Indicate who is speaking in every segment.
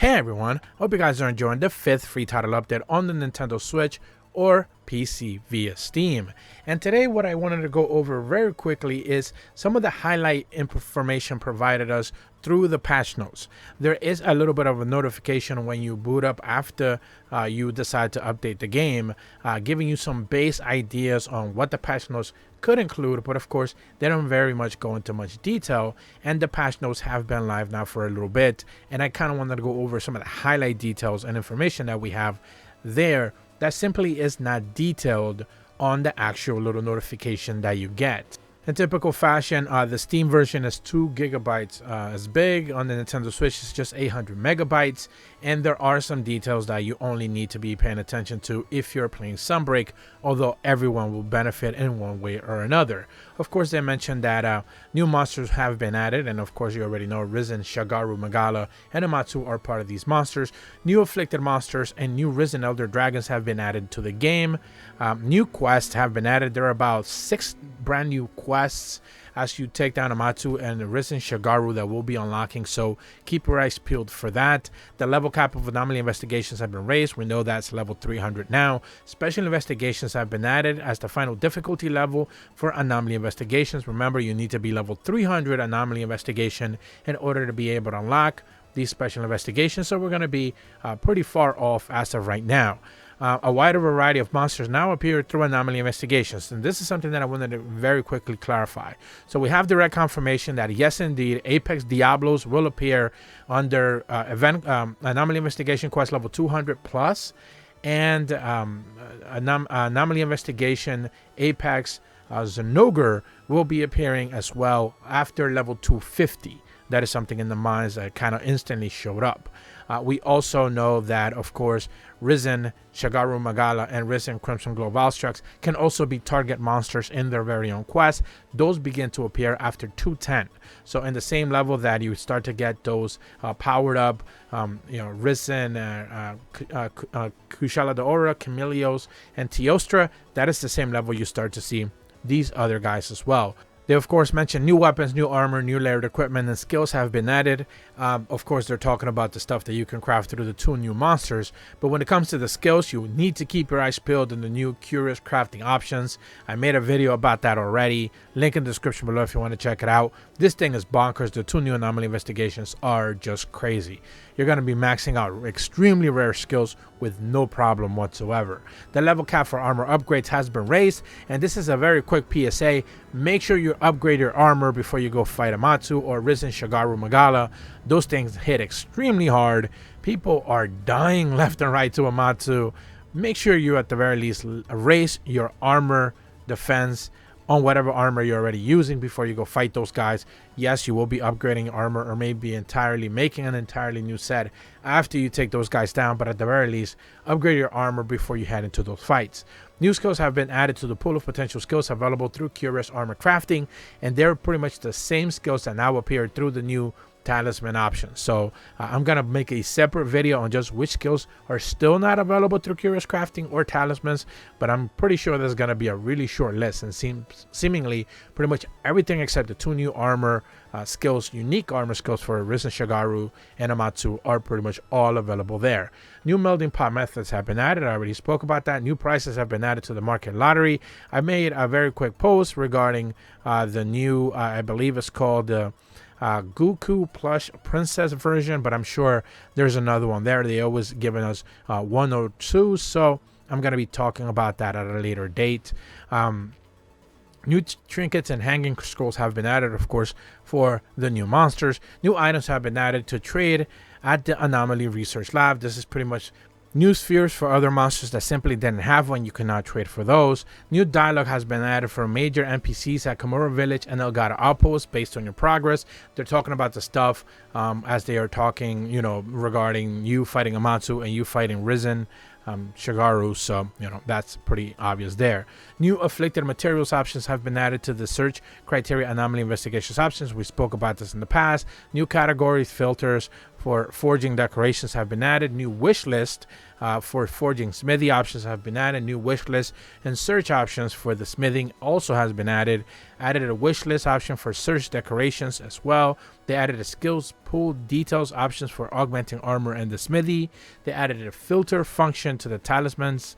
Speaker 1: Hey everyone, hope you guys are enjoying the 5th free title update on the Nintendo Switch or PC via Steam. And today what I wanted to go over very quickly is some of the highlight information provided us through the patch notes. There is a little bit of a notification when you boot up after you decide to update the game, giving you some base ideas on what the patch notes could include, but of course they don't very much go into much detail, and the patch notes have been live now for a little bit, and I kind of wanted to go over some of the highlight details and information that we have there that simply is not detailed on the actual little notification that you get. In typical fashion, the Steam version is 2 gigabytes as big. On the Nintendo Switch, it's just 800 megabytes. And there are some details that you only need to be paying attention to if you're playing Sunbreak, although everyone will benefit in one way or another. Of course, they mentioned that new monsters have been added, and of course you already know Risen, Shagaru, Magala, and Amatsu are part of these monsters. New afflicted monsters and new Risen Elder Dragons have been added to the game. New quests have been added. There are about 6 brand new quests as you take down Amatsu and Risen Shagaru that will be unlocking, so keep your eyes peeled for that. The level cap of anomaly investigations have been raised. We know that's level 300 now. Special investigations have been added as the final difficulty level for anomaly investigations. Remember, you need to be level 300 anomaly investigation in order to be able to unlock these special investigations, so we're going to be pretty far off as of right now. A wider variety of monsters now appear through anomaly investigations, and this is something that I wanted to very quickly clarify. So we have direct confirmation that yes, indeed, Apex Diablos will appear under anomaly investigation quest level 200 plus, and anomaly investigation Apex Zenogre will be appearing as well after level 250. That is something in the mines that kind of instantly showed up. We also know that, of course, Risen, Shagaru, Magala, and Risen Crimson Glow Valstrax can also be target monsters in their very own quest. Those begin to appear after 210. So in the same level that you start to get those powered up, Risen, Kushala de Aura, Camelios, and Teostra, that is the same level you start to see these other guys as well. They, of course, mentioned new weapons, new armor, new layered equipment, and skills have been added. Of course, they're talking about the stuff that you can craft through the 2 new monsters. But when it comes to the skills, you need to keep your eyes peeled on the new curious crafting options. I made a video about that already. Link in the description below if you want to check it out. This thing is bonkers. The 2 new anomaly investigations are just crazy. You're going to be maxing out extremely rare skills with no problem whatsoever. The level cap for armor upgrades has been raised, and this is a very quick PSA. Make sure you upgrade your armor before you go fight Amatsu or Risen Shagaru Magala. Those things hit extremely hard. People are dying left and right to Amatsu. Make sure you at the very least raise your armor defense on whatever armor you're already using before you go fight those guys. Yes, you will be upgrading armor or maybe entirely making an entirely new set after you take those guys down, but at the very least, upgrade your armor before you head into those fights. New skills have been added to the pool of potential skills available through Curious Armor Crafting, and they're pretty much the same skills that now appear through the new talisman option. So I'm gonna make a separate video on just which skills are still not available through Curious Crafting or talismans, but I'm pretty sure there's gonna be a really short list, and seemingly pretty much everything except the 2 new armor skills, unique armor skills for Risen Shagaru and Amatsu are pretty much all available there. New melting pot methods have been added. I already spoke about that. New prices have been added to the market lottery. I made a very quick post regarding the new, I believe it's called Goku Plush Princess version, but I'm sure there's another one there. They always given us 1 or 2, so I'm going to be talking about that at a later date. New trinkets and hanging scrolls have been added, of course, for the new monsters. New items have been added to trade at the Anomaly Research Lab. This is pretty much new spheres for other monsters that simply didn't have one. You cannot trade for those. New dialogue has been added for major NPCs at Komura Village and Elgato Outpost based on your progress. They're talking about the stuff as they are talking, regarding you fighting Amatsu and you fighting Risen Shagaru, so that's pretty obvious there. New afflicted materials options have been added to the search criteria anomaly investigations options. We spoke about this in the past. New categories, filters for forging decorations have been added. New wish list for forging smithy options have been added. New wish list and search options for the smithing also has been added. Added a wish list option for search decorations as well. They added a skills pool details options for augmenting armor and the smithy. They added a filter function to the talismans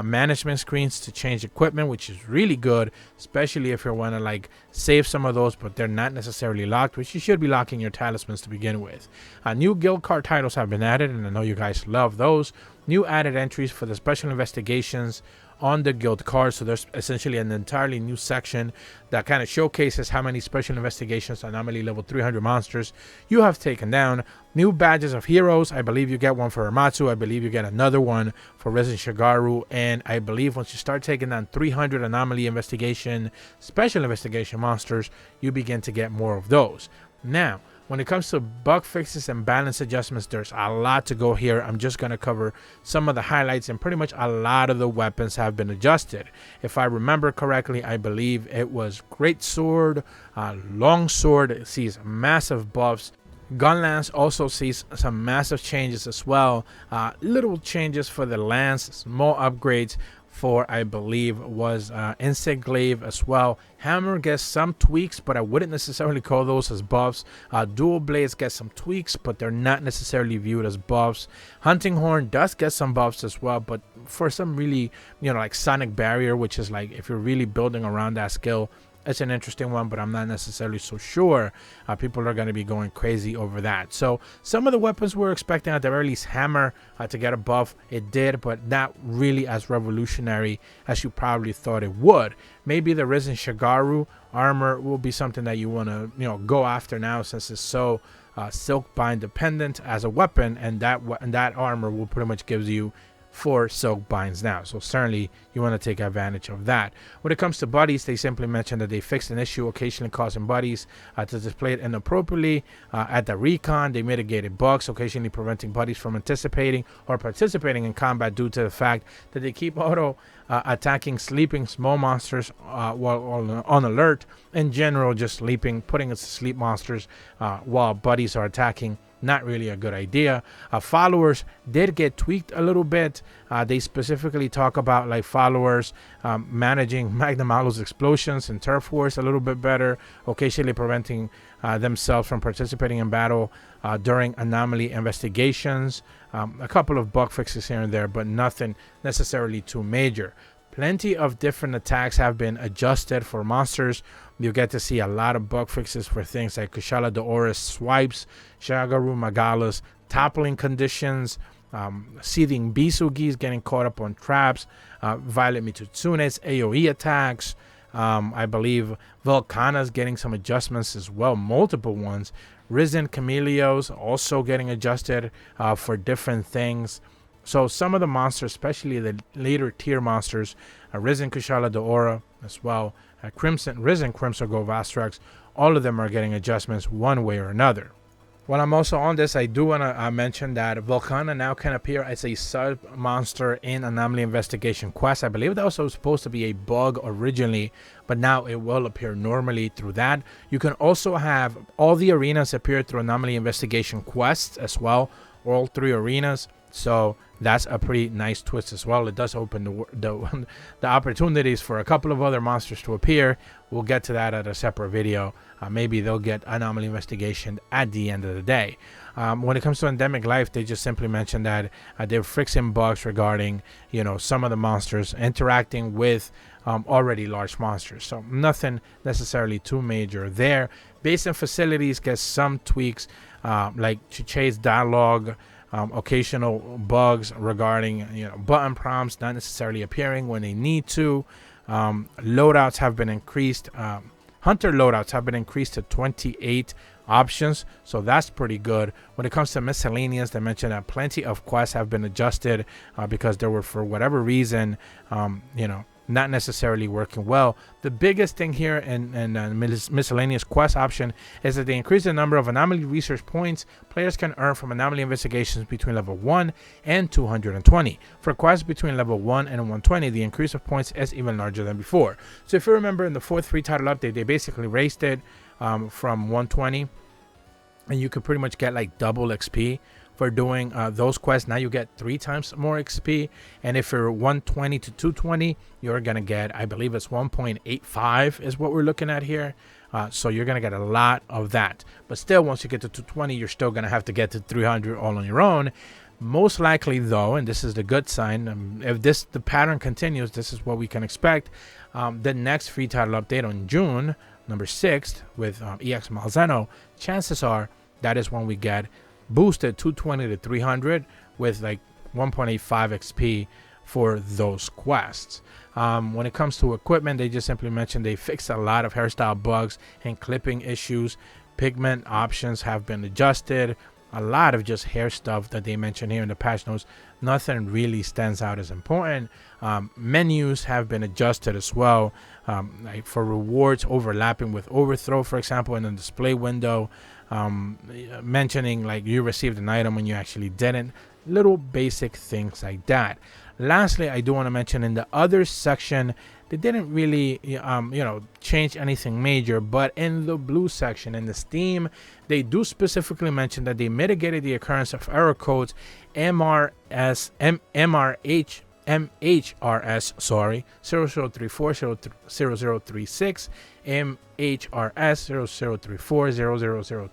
Speaker 1: management screens to change equipment, which is really good, especially if you want to like save some of those, but they're not necessarily locked, which you should be locking your talismans to begin with. New guild card titles have been added, and I know you guys love those. New added entries for the special investigations on the guild cards. So there's essentially an entirely new section that kind of showcases how many special investigations anomaly level 300 monsters you have taken down. New badges of heroes. I believe you get one for Amatsu. I believe you get another one for Resident Shagaru. And I believe once you start taking down 300 anomaly investigation, special investigation monsters, you begin to get more of those. Now, when it comes to bug fixes and balance adjustments, there's a lot to go here. I'm just going to cover some of the highlights, and pretty much a lot of the weapons have been adjusted. If I remember correctly, I believe it was Great Sword, Long Sword sees massive buffs. Gun Lance also sees some massive changes as well. Little changes for the Lance, small upgrades for, I believe, was Insect Glaive as well. Hammer gets some tweaks, but I wouldn't necessarily call those as buffs. Dual Blades get some tweaks, but they're not necessarily viewed as buffs. Hunting Horn does get some buffs as well, but for some really, like Sonic Barrier, which is like if you're really building around that skill, it's an interesting one, but I'm not necessarily so sure people are going to be going crazy over that. So some of the weapons we're expecting, at the very least, Hammer to get a buff. It did, but not really as revolutionary as you probably thought it would. Maybe the Risen Shagaru armor will be something that you want to go after now, since it's so Silkbind dependent as a weapon, and that armor will pretty much gives you 4 silk binds now, so certainly you want to take advantage of that. When it comes to buddies, they simply mentioned that they fixed an issue occasionally causing buddies to display it inappropriately at the recon. They mitigated bugs occasionally preventing buddies from anticipating or participating in combat due to the fact that they keep auto attacking sleeping small monsters while on alert. In general, just sleeping, putting us to sleep monsters while buddies are attacking. Not really a good idea. Followers did get tweaked a little bit. They specifically talk about like followers managing Magnamalo's explosions and turf wars a little bit better, occasionally preventing themselves from participating in battle during anomaly investigations. A couple of bug fixes here and there, but nothing necessarily too major. Plenty of different attacks have been adjusted for monsters. You get to see a lot of bug fixes for things like Kushala Daora's swipes, Shagaru Magala's toppling conditions, Seething Bisugi's getting caught up on traps, Violet Mitsune's AoE attacks. I believe Volcana's getting some adjustments as well, multiple ones. Risen Chameleos also getting adjusted for different things. So some of the monsters, especially the later tier monsters, Risen Kushala Daora as well, Risen Crimson Gold Valstrax, all of them are getting adjustments one way or another. While I'm also on this, I do want to mention that Volcana now can appear as a sub-monster in Anomaly Investigation Quest. I believe that was supposed to be a bug originally, but now it will appear normally through that. You can also have all the arenas appear through Anomaly Investigation Quests as well, all 3 arenas. So that's a pretty nice twist as well. It does open the opportunities for a couple of other monsters to appear. We'll get to that at a separate video. Maybe they'll get Anomaly Investigation at the end of the day. When it comes to Endemic Life, they just simply mentioned that they're fixing bugs regarding, some of the monsters interacting with already large monsters. So nothing necessarily too major there. Base and facilities get some tweaks, like to chase dialogue. Occasional bugs regarding button prompts not necessarily appearing when they need to. Loadouts have been increased. Hunter loadouts have been increased to 28 options, so that's pretty good. When it comes to miscellaneous, they mentioned that plenty of quests have been adjusted because there were, for whatever reason, not necessarily working well. The biggest thing here in miscellaneous quest option is that they increase the number of anomaly research points players can earn from anomaly investigations between level 1 and 220. For quests between level 1 and 120, the increase of points is even larger than before. So if you remember in the 4th free title update, they basically raised it from 120 and you can pretty much get like double XP for doing those quests. Now you get 3 times more XP, and if you're 120 to 220, you're gonna get, I believe it's 1.85 is what we're looking at here. So you're gonna get a lot of that, but still, once you get to 220, you're still gonna have to get to 300 all on your own. Most likely though, and this is the good sign, if the pattern continues, this is what we can expect. The next free title update on June number 6th with EX Malzeno, chances are that is when we get boosted 220 to 300 with like 1.85 XP for those quests. When it comes to equipment, they just simply mentioned they fixed a lot of hairstyle bugs and clipping issues. Pigment options have been adjusted. A lot of just hair stuff that they mentioned here in the patch notes. Nothing really stands out as important. Menus have been adjusted as well, like for rewards overlapping with overthrow, for example, in the display window, mentioning like you received an item when you actually didn't. Little basic things like that. Lastly, I do want to mention in the other section, they didn't really change anything major, but in the blue section in the Steam, they do specifically mention that they mitigated the occurrence of error codes MHRS 0034 0036 MHRS 0034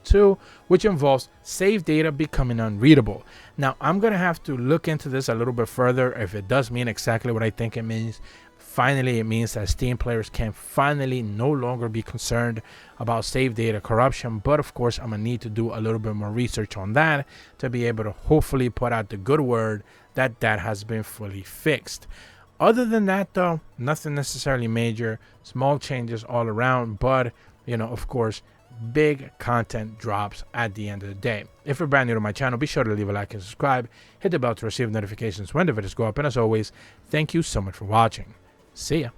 Speaker 1: 0002, which involves save data becoming unreadable. Now I'm gonna have to look into this a little bit further if it does mean exactly what I think it means. Finally, it means that Steam players can finally no longer be concerned about save data corruption, but of course I'm gonna need to do a little bit more research on that to be able to hopefully put out the good word that that has been fully fixed. Other than that though, nothing necessarily major, small changes all around, but of course big content drops at the end of the day. If you're brand new to my channel, be sure to leave a like and subscribe, hit the bell to receive notifications when the videos go up, and as always, thank you so much for watching. See ya.